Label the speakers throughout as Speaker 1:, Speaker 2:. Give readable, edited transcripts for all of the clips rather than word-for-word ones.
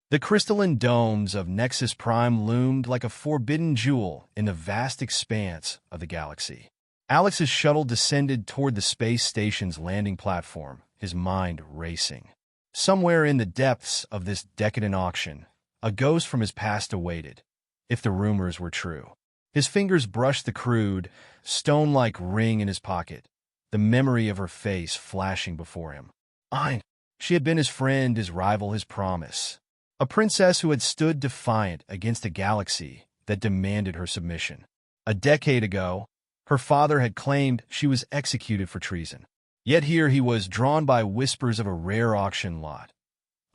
Speaker 1: The crystalline domes of Nexus Prime loomed like a forbidden jewel in the vast expanse of the galaxy. Alex's shuttle descended toward the space station's landing platform, his mind racing. Somewhere in the depths of this decadent auction, a ghost from his past awaited, if the rumors were true. His fingers brushed the crude, stone-like ring in his pocket, the memory of her face flashing before him. She had been his friend, his rival, his promise. A princess who had stood defiant against a galaxy that demanded her submission. A decade ago, her father had claimed she was executed for treason. Yet here he was, drawn by whispers of a rare auction lot.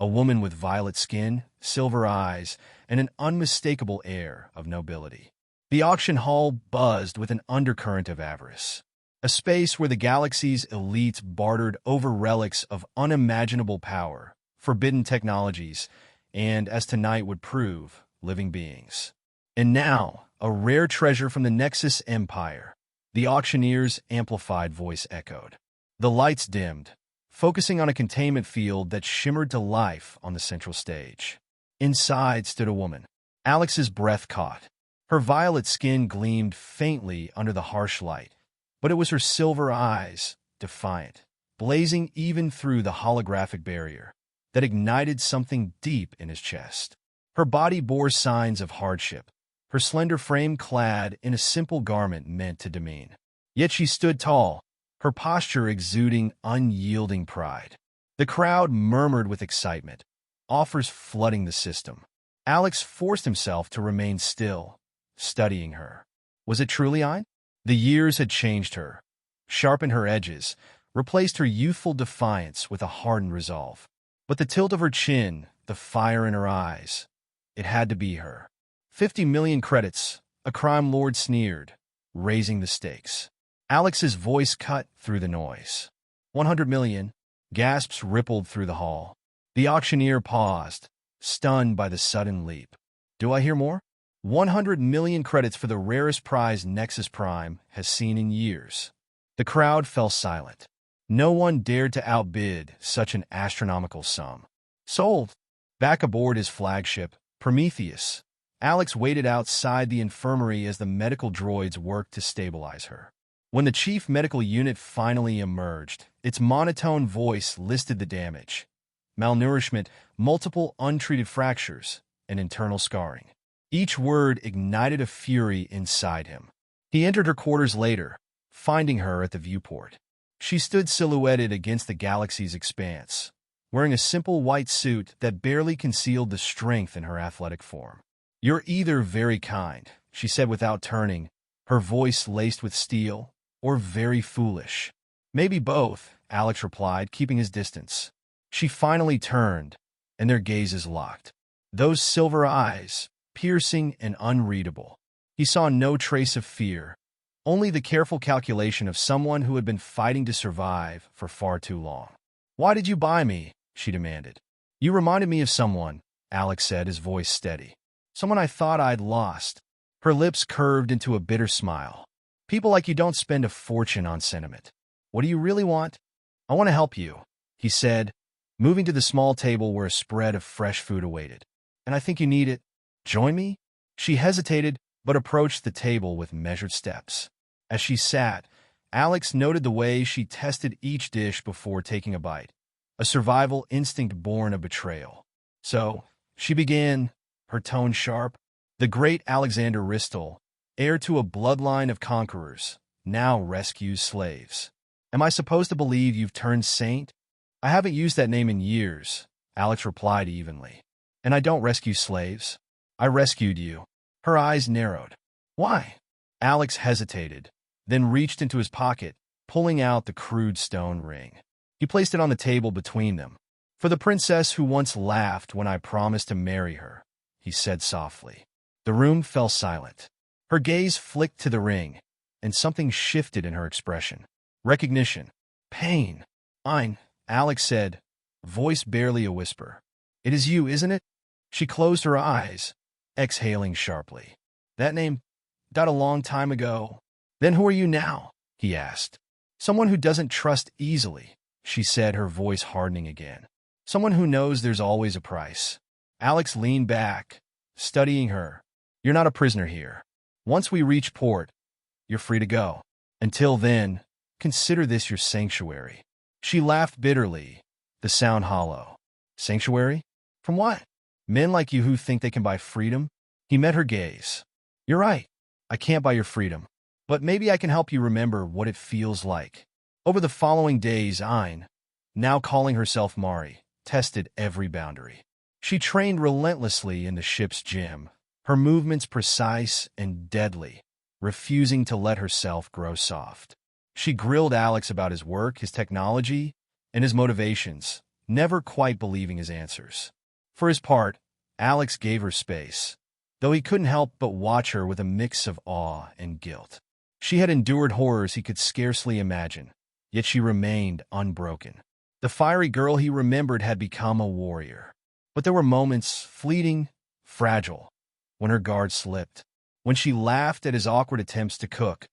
Speaker 1: A woman with violet skin, silver eyes, and an unmistakable air of nobility. The auction hall buzzed with an undercurrent of avarice. A space where the galaxy's elites bartered over relics of unimaginable power, forbidden technologies, and, as tonight would prove, living beings. And now, a rare treasure from the Nexus Empire, the auctioneer's amplified voice echoed. The lights dimmed, focusing on a containment field that shimmered to life on the central stage. Inside stood a woman. Alex's breath caught. Her violet skin gleamed faintly under the harsh light, but it was her silver eyes, defiant, blazing even through the holographic barrier, that ignited something deep in his chest. Her body bore signs of hardship, her slender frame clad in a simple garment meant to demean. Yet she stood tall, her posture exuding unyielding pride. The crowd murmured with excitement, offers flooding the system. Alex forced himself to remain still, studying her. Was it truly Ein? The years had changed her, sharpened her edges, replaced her youthful defiance with a hardened resolve. But the tilt of her chin, the fire in her eyes, it had to be her. 50 million credits, a crime lord sneered, raising the stakes. Alex's voice cut through the noise. 100 million, gasps rippled through the hall. The auctioneer paused, stunned by the sudden leap. Do I hear more? 100 million credits for the rarest prize Nexus Prime has seen in years. The crowd fell silent. No one dared to outbid such an astronomical sum. Sold. Back aboard his flagship, Prometheus, Alex waited outside the infirmary as the medical droids worked to stabilize her. When the chief medical unit finally emerged, its monotone voice listed the damage. Malnourishment, multiple untreated fractures, and internal scarring. Each word ignited a fury inside him. He entered her quarters later, finding her at the viewport. She stood silhouetted against the galaxy's expanse, wearing a simple white suit that barely concealed the strength in her athletic form. "You're either very kind," she said without turning, her voice laced with steel, "or very foolish." "Maybe both," Alex replied, keeping his distance. She finally turned, and their gazes locked. Those silver eyes, piercing and unreadable. He saw no trace of fear, only the careful calculation of someone who had been fighting to survive for far too long. "Why did you buy me?" she demanded. "You reminded me of someone," Alex said, his voice steady. "Someone I thought I'd lost." Her lips curved into a bitter smile. "People like you don't spend a fortune on sentiment. What do you really want?" "I want to help you," he said, moving to the small table where a spread of fresh food awaited. "And I think you need it. Join me?" She hesitated, but approached the table with measured steps. As she sat, Alex noted the way she tested each dish before taking a bite, a survival instinct born of betrayal. "So," she began, her tone sharp, "the great Alexander Ristel, heir to a bloodline of conquerors, now rescues slaves. Am I supposed to believe you've turned saint?" "I haven't used that name in years," Alex replied evenly. "And I don't rescue slaves. I rescued you." Her eyes narrowed. "Why?" Alex hesitated, then reached into his pocket, pulling out the crude stone ring. He placed it on the table between them. "For the princess who once laughed when I promised to marry her," he said softly. The room fell silent. Her gaze flicked to the ring, and something shifted in her expression. Recognition. Pain. "Ein," Alex said, voice barely a whisper. "It is you, isn't it?" She closed her eyes, exhaling sharply. "That name died a long time ago." "Then who are you now?" he asked. "Someone who doesn't trust easily," she said, her voice hardening again. "Someone who knows there's always a price." Alex leaned back, studying her. You're not a prisoner here. Once we reach port, you're free to go. Until then, consider this your sanctuary. She laughed bitterly, the sound hollow. Sanctuary? From what? Men like you who think they can buy freedom? He met her gaze. You're right. I can't buy your freedom. But maybe I can help you remember what it feels like. Over the following days, Ayn, now calling herself Mari, tested every boundary. She trained relentlessly in the ship's gym, her movements precise and deadly, refusing to let herself grow soft. She grilled Alex about his work, his technology, and his motivations, never quite believing his answers. For his part, Alex gave her space, though he couldn't help but watch her with a mix of awe and guilt. She had endured horrors he could scarcely imagine, yet she remained unbroken. The fiery girl he remembered had become a warrior. But there were moments, fleeting, fragile, when her guard slipped, when she laughed at his awkward attempts to cook,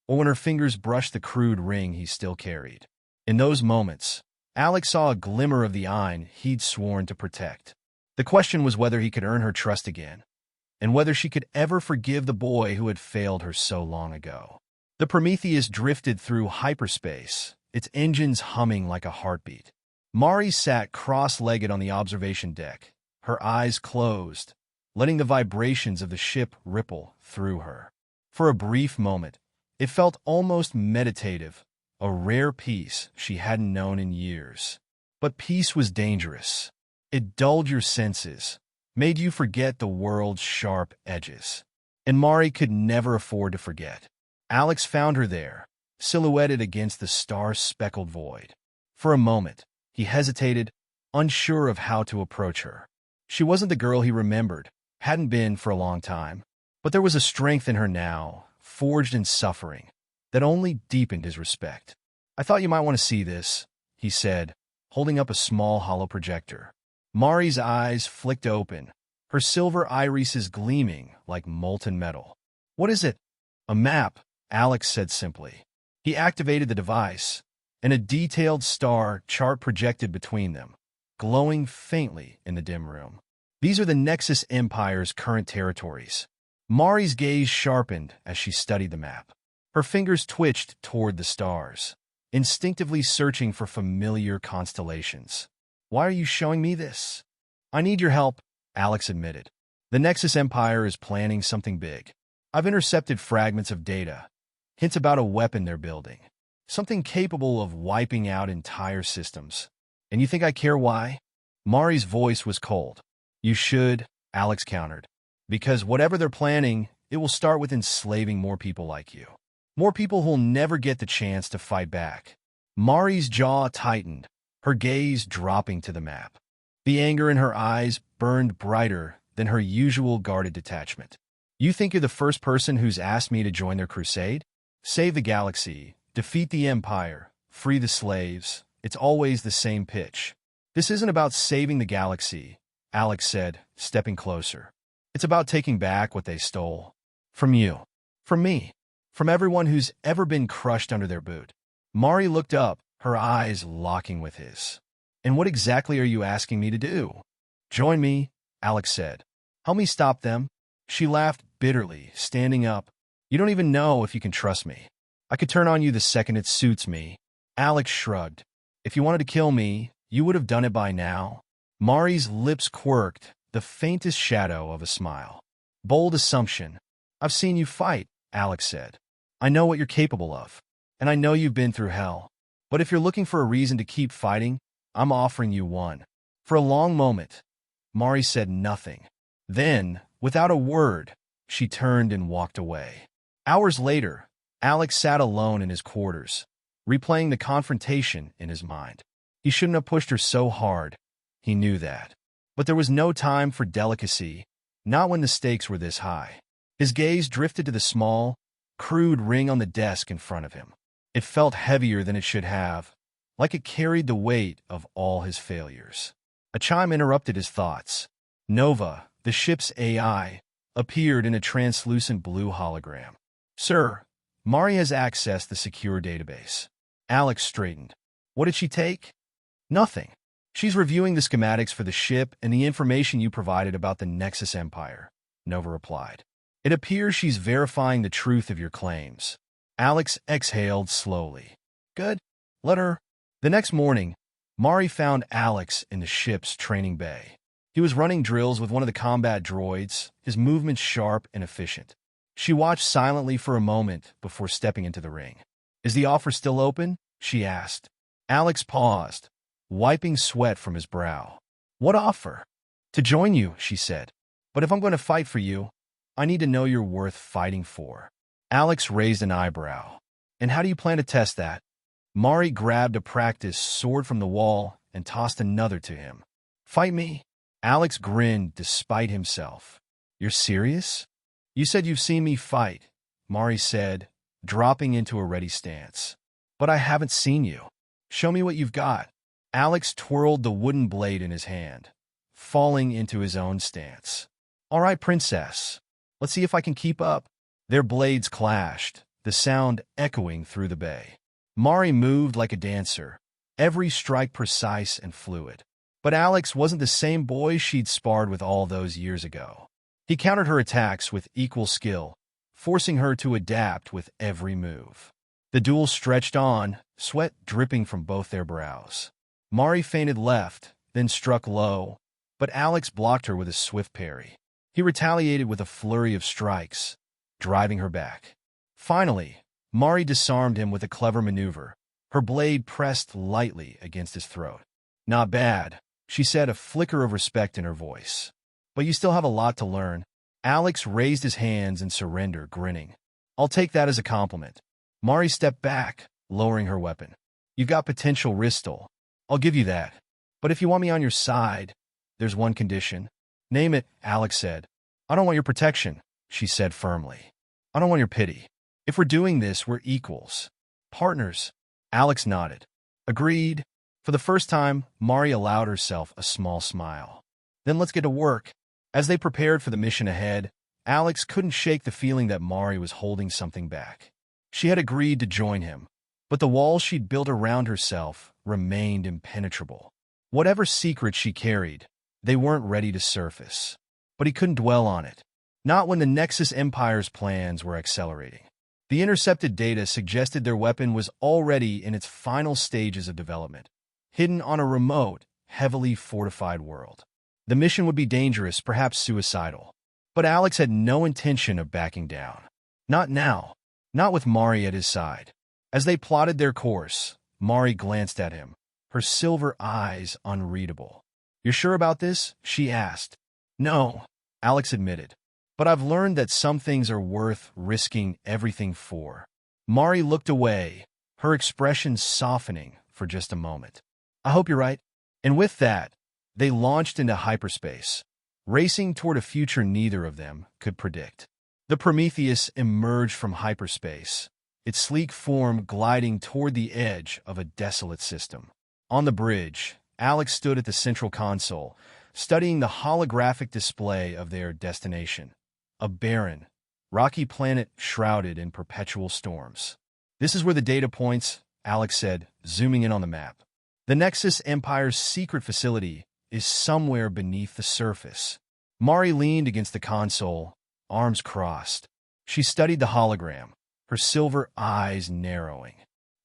Speaker 1: or when her fingers brushed the crude ring he still carried. In those moments, Alex saw a glimmer of the Ayn he'd sworn to protect. The question was whether he could earn her trust again, and whether she could ever forgive the boy who had failed her so long ago. The Prometheus drifted through hyperspace, its engines humming like a heartbeat. Mari sat cross-legged on the observation deck, her eyes closed, letting the vibrations of the ship ripple through her. For a brief moment, it felt almost meditative, a rare peace she hadn't known in years. But peace was dangerous. It dulled your senses, made you forget the world's sharp edges. And Mari could never afford to forget. Alex found her there, silhouetted against the star-speckled void. For a moment, he hesitated, unsure of how to approach her. She wasn't the girl he remembered, hadn't been for a long time. But there was a strength in her now, forged in suffering, that only deepened his respect. I thought you might want to see this, he said, holding up a small hollow projector. Mari's eyes flicked open, her silver irises gleaming like molten metal. What is it? A map, Alex said simply. He activated the device, and a detailed star chart projected between them, glowing faintly in the dim room. These are the Nexus Empire's current territories. Mari's gaze sharpened as she studied the map. Her fingers twitched toward the stars, instinctively searching for familiar constellations. Why are you showing me this? I need your help, Alex admitted. The Nexus Empire is planning something big. I've intercepted fragments of data, hints about a weapon they're building, something capable of wiping out entire systems. And you think I care why? Mari's voice was cold. You should, Alex countered. Because whatever they're planning, it will start with enslaving more people like you. More people who'll never get the chance to fight back. Mari's jaw tightened, her gaze dropping to the map. The anger in her eyes burned brighter than her usual guarded detachment. You think you're the first person who's asked me to join their crusade? Save the galaxy, defeat the Empire, free the slaves. It's always the same pitch. This isn't about saving the galaxy, Alex said, stepping closer. It's about taking back what they stole. From you. From me. From everyone who's ever been crushed under their boot. Mari looked up, her eyes locking with his. And what exactly are you asking me to do? Join me, Alex said. Help me stop them. She laughed bitterly, standing up. You don't even know if you can trust me. I could turn on you the second it suits me. Alex shrugged. If you wanted to kill me, you would have done it by now. Mari's lips quirked, the faintest shadow of a smile. Bold assumption. I've seen you fight, Alex said. I know what you're capable of. And I know you've been through hell. But if you're looking for a reason to keep fighting, I'm offering you one. For a long moment, Mari said nothing. Then, without a word, she turned and walked away. Hours later, Alex sat alone in his quarters, replaying the confrontation in his mind. He shouldn't have pushed her so hard. He knew that. But there was no time for delicacy, not when the stakes were this high. His gaze drifted to the small, crude ring on the desk in front of him. It felt heavier than it should have, like it carried the weight of all his failures. A chime interrupted his thoughts. Nova, the ship's AI, appeared in a translucent blue hologram. Sir, Mari has accessed the secure database. Alex straightened. What did she take? Nothing. She's reviewing the schematics for the ship and the information you provided about the Nexus Empire, Nova replied. It appears she's verifying the truth of your claims. Alex exhaled slowly. Good. Let her. The next morning, Mari found Alex in the ship's training bay. He was running drills with one of the combat droids, his movements sharp and efficient. She watched silently for a moment before stepping into the ring. Is the offer still open? She asked. Alex paused, wiping sweat from his brow. What offer? To join you, she said. But if I'm going to fight for you, I need to know you're worth fighting for. Alex raised an eyebrow. And how do you plan to test that? Mari grabbed a practice sword from the wall and tossed another to him. Fight me? Alex grinned despite himself. You're serious? You said you've seen me fight, Mari said, dropping into a ready stance. But I haven't seen you. Show me what you've got. Alex twirled the wooden blade in his hand, falling into his own stance. All right, princess. Let's see if I can keep up. Their blades clashed, the sound echoing through the bay. Mari moved like a dancer, every strike precise and fluid. But Alex wasn't the same boy she'd sparred with all those years ago. He countered her attacks with equal skill, forcing her to adapt with every move. The duel stretched on, sweat dripping from both their brows. Mari feinted left, then struck low, but Alex blocked her with a swift parry. He retaliated with a flurry of strikes, driving her back. Finally, Mari disarmed him with a clever maneuver, her blade pressed lightly against his throat. Not bad, she said, a flicker of respect in her voice. But you still have a lot to learn. Alex raised his hands in surrender, grinning. I'll take that as a compliment. Mari stepped back, lowering her weapon. You've got potential, Ristal. I'll give you that. But if you want me on your side, there's one condition. Name it, Alex said. I don't want your protection, she said firmly. I don't want your pity. If we're doing this, we're equals. Partners. Alex nodded. Agreed. For the first time, Mari allowed herself a small smile. Then let's get to work. As they prepared for the mission ahead, Alex couldn't shake the feeling that Mari was holding something back. She had agreed to join him, but the walls she'd built around herself remained impenetrable. Whatever secret she carried, they weren't ready to surface. But he couldn't dwell on it. Not when the Nexus Empire's plans were accelerating. The intercepted data suggested their weapon was already in its final stages of development, hidden on a remote, heavily fortified world. The mission would be dangerous, perhaps suicidal. But Alex had no intention of backing down. Not now. Not with Mari at his side. As they plotted their course, Mari glanced at him, her silver eyes unreadable. You're sure about this? She asked. No, Alex admitted. But I've learned that some things are worth risking everything for. Mari looked away, her expression softening for just a moment. I hope you're right. And with that, they launched into hyperspace, racing toward a future neither of them could predict. The Prometheus emerged from hyperspace, its sleek form gliding toward the edge of a desolate system. On the bridge, Alex stood at the central console, studying the holographic display of their destination, a barren, rocky planet shrouded in perpetual storms. This is where the data points, Alex said, zooming in on the map. The Nexus Empire's secret facility is somewhere beneath the surface. Mari leaned against the console, arms crossed. She studied the hologram, her silver eyes narrowing.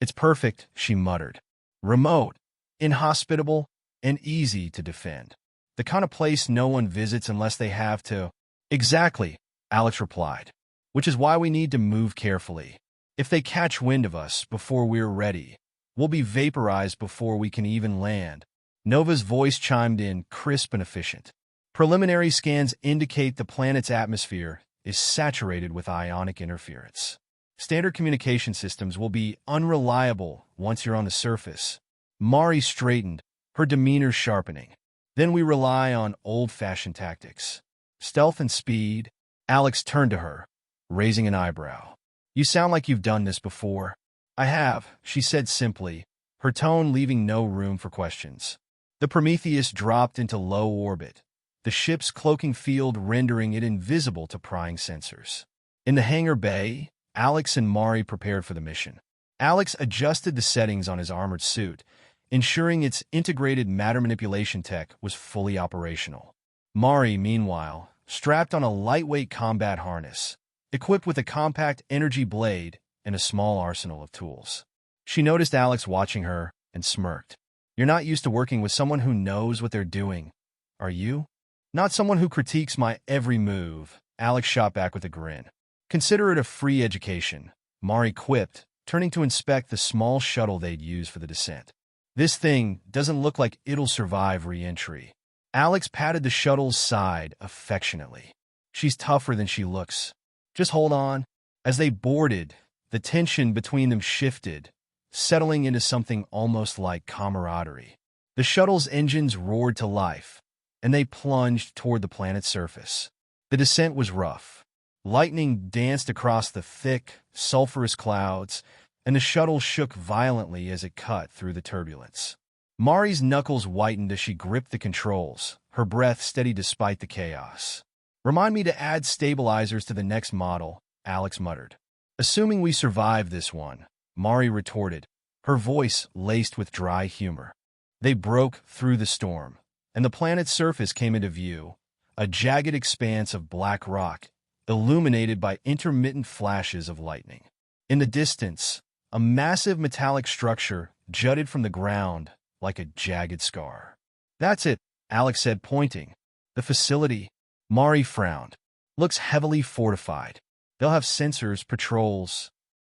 Speaker 1: It's perfect, she muttered. Remote, inhospitable, and easy to defend. The kind of place no one visits unless they have to. Exactly, Alex replied. Which is why we need to move carefully. If they catch wind of us before we're ready, we'll be vaporized before we can even land. Nova's voice chimed in, crisp and efficient. Preliminary scans indicate the planet's atmosphere is saturated with ionic interference. Standard communication systems will be unreliable once you're on the surface. Mari straightened, her demeanor sharpening. Then we rely on old-fashioned tactics. Stealth and speed. Alex turned to her, raising an eyebrow. You sound like you've done this before. I have, she said simply, her tone leaving no room for questions. The Prometheus dropped into low orbit, the ship's cloaking field rendering it invisible to prying sensors. In the hangar bay, Alex and Mari prepared for the mission. Alex adjusted the settings on his armored suit, ensuring its integrated matter manipulation tech was fully operational. Mari, meanwhile, strapped on a lightweight combat harness, equipped with a compact energy blade and a small arsenal of tools. She noticed Alex watching her and smirked. "You're not used to working with someone who knows what they're doing, are you?" "Not someone who critiques my every move," Alex shot back with a grin. "Consider it a free education," Mari quipped, turning to inspect the small shuttle they'd use for the descent. "This thing doesn't look like it'll survive re-entry." Alex patted the shuttle's side affectionately. "She's tougher than she looks. Just hold on." As they boarded, the tension between them shifted, settling into something almost like camaraderie. The shuttle's engines roared to life, and they plunged toward the planet's surface. The descent was rough. Lightning danced across the thick, sulfurous clouds, and the shuttle shook violently as it cut through the turbulence. Mari's knuckles whitened as she gripped the controls, her breath steady despite the chaos. "Remind me to add stabilizers to the next model," Alex muttered. "Assuming we survive this one," Mari retorted, her voice laced with dry humor. They broke through the storm, and the planet's surface came into view, a jagged expanse of black rock, illuminated by intermittent flashes of lightning. In the distance, a massive metallic structure jutted from the ground like a jagged scar. "That's it," Alex said, pointing. "The facility." Mari frowned. "Looks heavily fortified. They'll have sensors, patrols."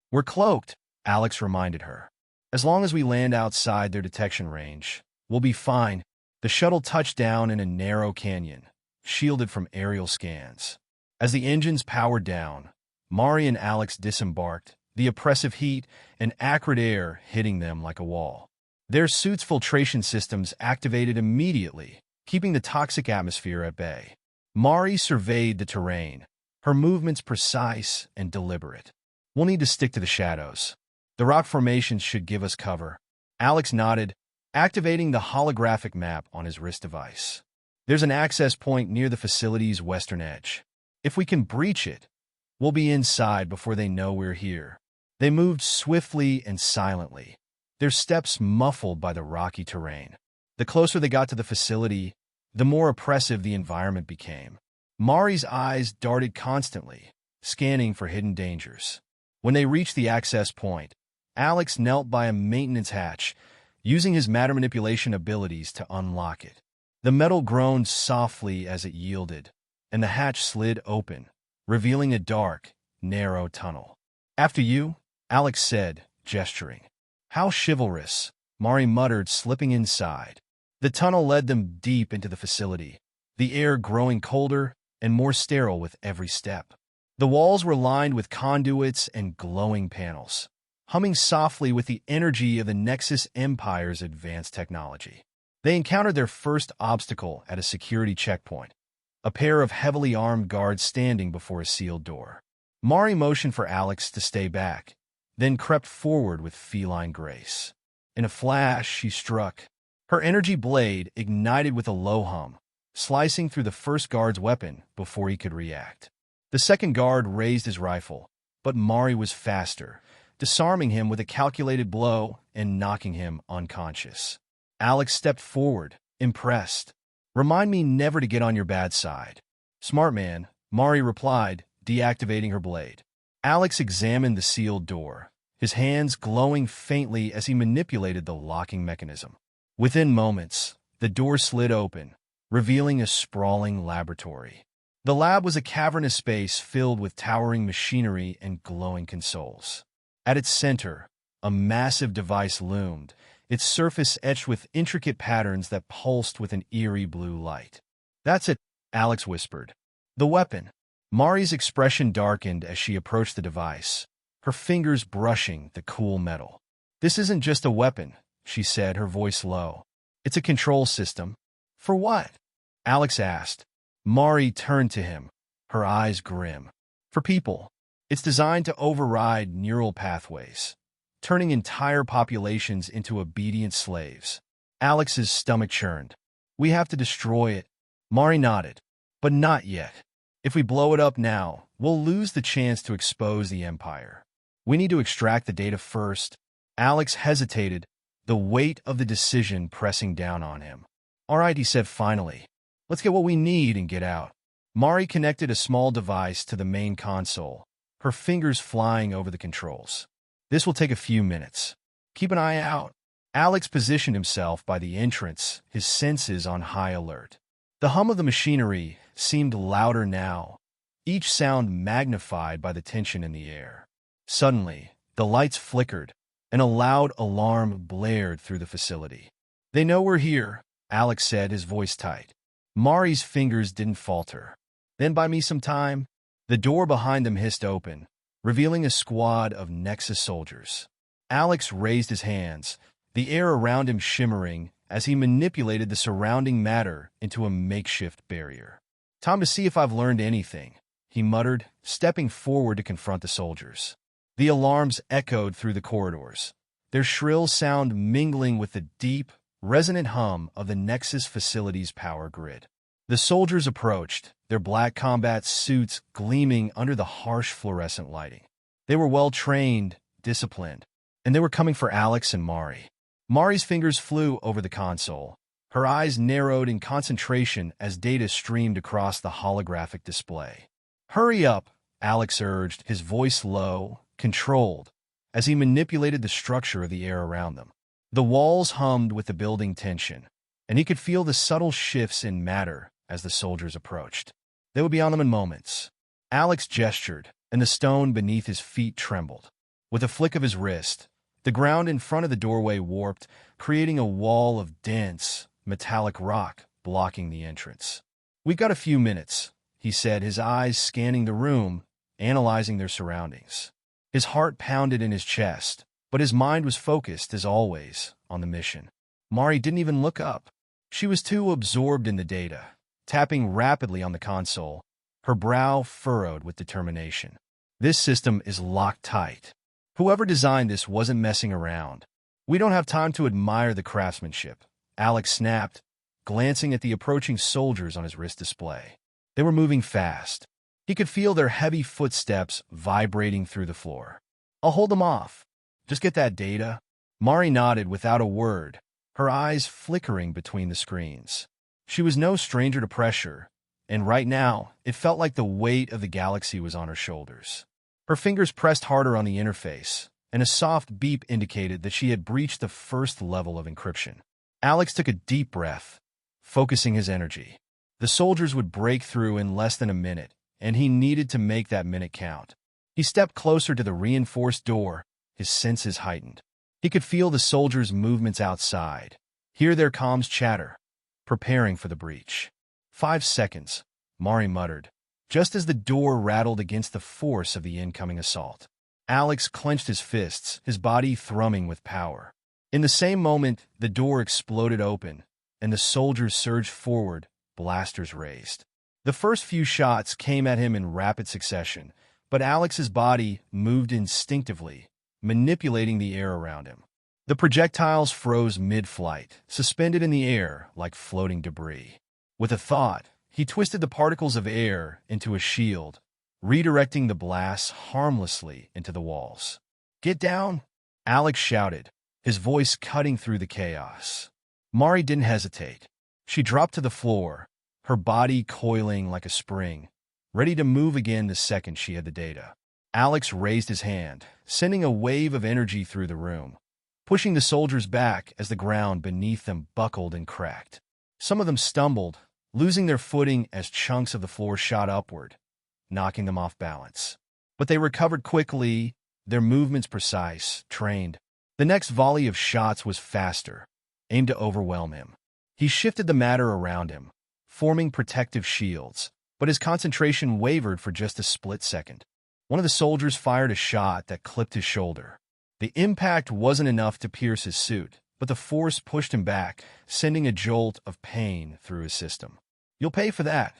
Speaker 1: "We're cloaked," Alex reminded her. "As long as we land outside their detection range, we'll be fine." The shuttle touched down in a narrow canyon, shielded from aerial scans. As the engines powered down, Mari and Alex disembarked, the oppressive heat and acrid air hitting them like a wall. Their suits' filtration systems activated immediately, keeping the toxic atmosphere at bay. Mari surveyed the terrain, her movements precise and deliberate. "We'll need to stick to the shadows. The rock formations should give us cover." Alex nodded, activating the holographic map on his wrist device. "There's an access point near the facility's western edge. If we can breach it, we'll be inside before they know we're here." They moved swiftly and silently, their steps muffled by the rocky terrain. The closer they got to the facility, the more oppressive the environment became. Mari's eyes darted constantly, scanning for hidden dangers. When they reached the access point, Alex knelt by a maintenance hatch, using his matter manipulation abilities to unlock it. The metal groaned softly as it yielded, and the hatch slid open, revealing a dark, narrow tunnel. "After you," Alex said, gesturing. "How chivalrous," Mari muttered, slipping inside. The tunnel led them deep into the facility, the air growing colder and more sterile with every step. The walls were lined with conduits and glowing panels, humming softly with the energy of the Nexus Empire's advanced technology. They encountered their first obstacle at a security checkpoint, a pair of heavily armed guards standing before a sealed door. Mari motioned for Alex to stay back, then crept forward with feline grace. In a flash, she struck. Her energy blade ignited with a low hum, slicing through the first guard's weapon before he could react. The second guard raised his rifle, but Mari was faster, disarming him with a calculated blow and knocking him unconscious. Alex stepped forward, impressed. "Remind me never to get on your bad side." "Smart man," Mari replied, deactivating her blade. Alex examined the sealed door, his hands glowing faintly as he manipulated the locking mechanism. Within moments, the door slid open, revealing a sprawling laboratory. The lab was a cavernous space filled with towering machinery and glowing consoles. At its center, a massive device loomed, its surface etched with intricate patterns that pulsed with an eerie blue light. "That's it," Alex whispered. "The weapon." Mari's expression darkened as she approached the device, her fingers brushing the cool metal. "This isn't just a weapon," she said, her voice low. "It's a control system." "For what?" Alex asked. Mari turned to him, her eyes grim. "For people. It's designed to override neural pathways, turning entire populations into obedient slaves." Alex's stomach churned. "We have to destroy it." Mari nodded. "But not yet. If we blow it up now, we'll lose the chance to expose the Empire. We need to extract the data first." Alex hesitated, the weight of the decision pressing down on him. "All right," he said finally. "Let's get what we need and get out." Mari connected a small device to the main console, her fingers flying over the controls. "This will take a few minutes. Keep an eye out." Alex positioned himself by the entrance, his senses on high alert. The hum of the machinery seemed louder now, each sound magnified by the tension in the air. Suddenly, the lights flickered, and a loud alarm blared through the facility. "They know we're here," Alex said, his voice tight. Mari's fingers didn't falter. "Then buy me some time." The door behind them hissed open, revealing a squad of Nexus soldiers. Alex raised his hands, the air around him shimmering as he manipulated the surrounding matter into a makeshift barrier. "Time to see if I've learned anything," he muttered, stepping forward to confront the soldiers. The alarms echoed through the corridors, their shrill sound mingling with the deep, resonant hum of the Nexus facility's power grid. The soldiers approached, their black combat suits gleaming under the harsh fluorescent lighting. They were well-trained, disciplined, and they were coming for Alex and Mari. Mari's fingers flew over the console. Her eyes narrowed in concentration as data streamed across the holographic display. "Hurry up," Alex urged, his voice low, controlled, as he manipulated the structure of the air around them. The walls hummed with the building tension, and he could feel the subtle shifts in matter as the soldiers approached. They would be on them in moments. Alex gestured, and the stone beneath his feet trembled. With a flick of his wrist, the ground in front of the doorway warped, creating a wall of dense, metallic rock blocking the entrance. "We've got a few minutes," he said, his eyes scanning the room, analyzing their surroundings. His heart pounded in his chest, but his mind was focused, as always, on the mission. Mari didn't even look up. She was too absorbed in the data, tapping rapidly on the console, her brow furrowed with determination. "This system is locked tight. Whoever designed this wasn't messing around. We don't have time to admire the craftsmanship," Alex snapped, glancing at the approaching soldiers on his wrist display. They were moving fast. He could feel their heavy footsteps vibrating through the floor. "I'll hold them off. Just get that data." Mari nodded without a word, her eyes flickering between the screens. She was no stranger to pressure, and right now, it felt like the weight of the galaxy was on her shoulders. Her fingers pressed harder on the interface, and a soft beep indicated that she had breached the first level of encryption. Alex took a deep breath, focusing his energy. The soldiers would break through in less than a minute, and he needed to make that minute count. He stepped closer to the reinforced door, his senses heightened. He could feel the soldiers' movements outside, hear their comms chatter, preparing for the breach. 5 seconds, Mari muttered, just as the door rattled against the force of the incoming assault. Alex clenched his fists, his body thrumming with power. In the same moment, the door exploded open, and the soldiers surged forward, blasters raised. The first few shots came at him in rapid succession, but Alex's body moved instinctively, manipulating the air around him. The projectiles froze mid-flight, suspended in the air like floating debris. With a thought, he twisted the particles of air into a shield, redirecting the blasts harmlessly into the walls. "Get down!" Alex shouted, his voice cutting through the chaos. Mari didn't hesitate. She dropped to the floor, her body coiling like a spring, ready to move again the second she had the data. Alex raised his hand, sending a wave of energy through the room, pushing the soldiers back as the ground beneath them buckled and cracked. Some of them stumbled, losing their footing as chunks of the floor shot upward, knocking them off balance. But they recovered quickly, their movements precise, trained. The next volley of shots was faster, aimed to overwhelm him. He shifted the matter around him, forming protective shields, but his concentration wavered for just a split second. One of the soldiers fired a shot that clipped his shoulder. The impact wasn't enough to pierce his suit, but the force pushed him back, sending a jolt of pain through his system. "You'll pay for that,"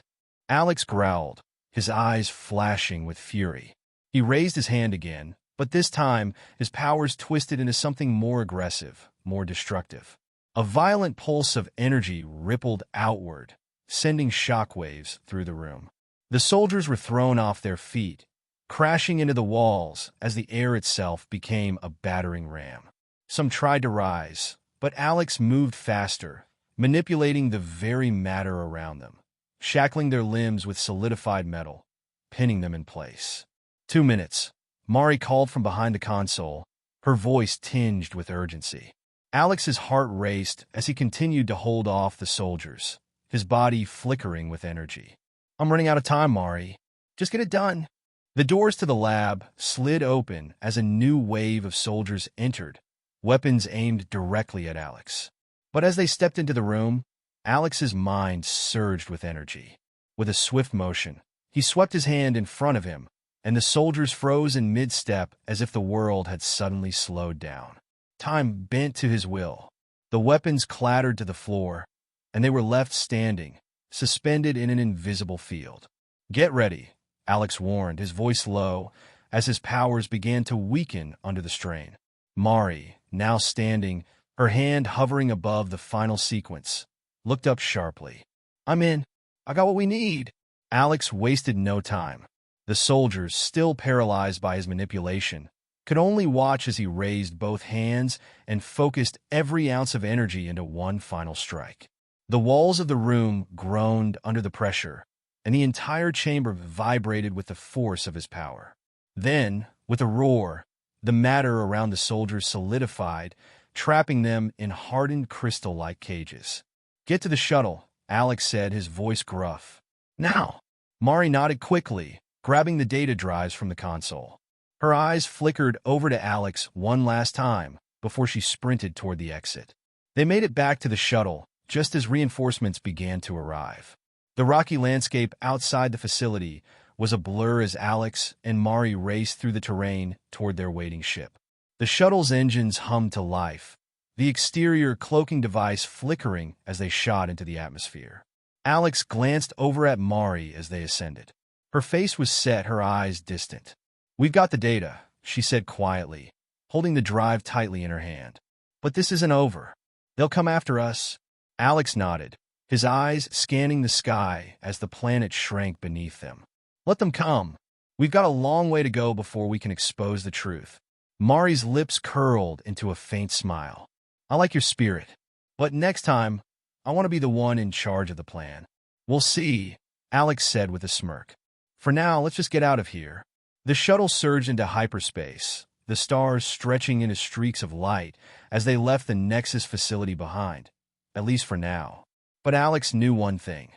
Speaker 1: Alex growled, his eyes flashing with fury. He raised his hand again, but this time his powers twisted into something more aggressive, more destructive. A violent pulse of energy rippled outward, sending shockwaves through the room. The soldiers were thrown off their feet, crashing into the walls as the air itself became a battering ram. Some tried to rise, but Alex moved faster, manipulating the very matter around them, shackling their limbs with solidified metal, pinning them in place. 2 minutes. Mari called from behind the console, her voice tinged with urgency. Alex's heart raced as he continued to hold off the soldiers, his body flickering with energy. I'm running out of time, Mari. Just get it done. The doors to the lab slid open as a new wave of soldiers entered, weapons aimed directly at Alex. But as they stepped into the room, Alex's mind surged with energy. With a swift motion, he swept his hand in front of him, and the soldiers froze in mid-step as if the world had suddenly slowed down. Time bent to his will. The weapons clattered to the floor, and they were left standing, suspended in an invisible field. Get ready, Alex warned, his voice low, as his powers began to weaken under the strain. Mari, now standing, her hand hovering above the final sequence, looked up sharply. I'm in. I got what we need. Alex wasted no time. The soldiers, still paralyzed by his manipulation, could only watch as he raised both hands and focused every ounce of energy into one final strike. The walls of the room groaned under the pressure, and the entire chamber vibrated with the force of his power. Then, with a roar, the matter around the soldiers solidified, trapping them in hardened crystal-like cages. Get to the shuttle, Alex said, his voice gruff. Now! Mari nodded quickly, grabbing the data drives from the console. Her eyes flickered over to Alex one last time before she sprinted toward the exit. They made it back to the shuttle just as reinforcements began to arrive. The rocky landscape outside the facility was a blur as Alex and Mari raced through the terrain toward their waiting ship. The shuttle's engines hummed to life, the exterior cloaking device flickering as they shot into the atmosphere. Alex glanced over at Mari as they ascended. Her face was set, her eyes distant. We've got the data, she said quietly, holding the drive tightly in her hand. But this isn't over. They'll come after us. Alex nodded, his eyes scanning the sky as the planet shrank beneath them. Let them come. We've got a long way to go before we can expose the truth. Mari's lips curled into a faint smile. I like your spirit. But next time, I want to be the one in charge of the plan. We'll see, Alex said with a smirk. For now, let's just get out of here. The shuttle surged into hyperspace, the stars stretching into streaks of light as they left the Nexus facility behind, at least for now. But Alex knew one thing.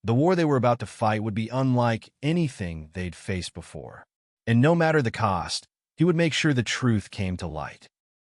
Speaker 1: The war they were about to fight would be unlike anything they'd faced before. And no matter the cost, he would make sure the truth came to light.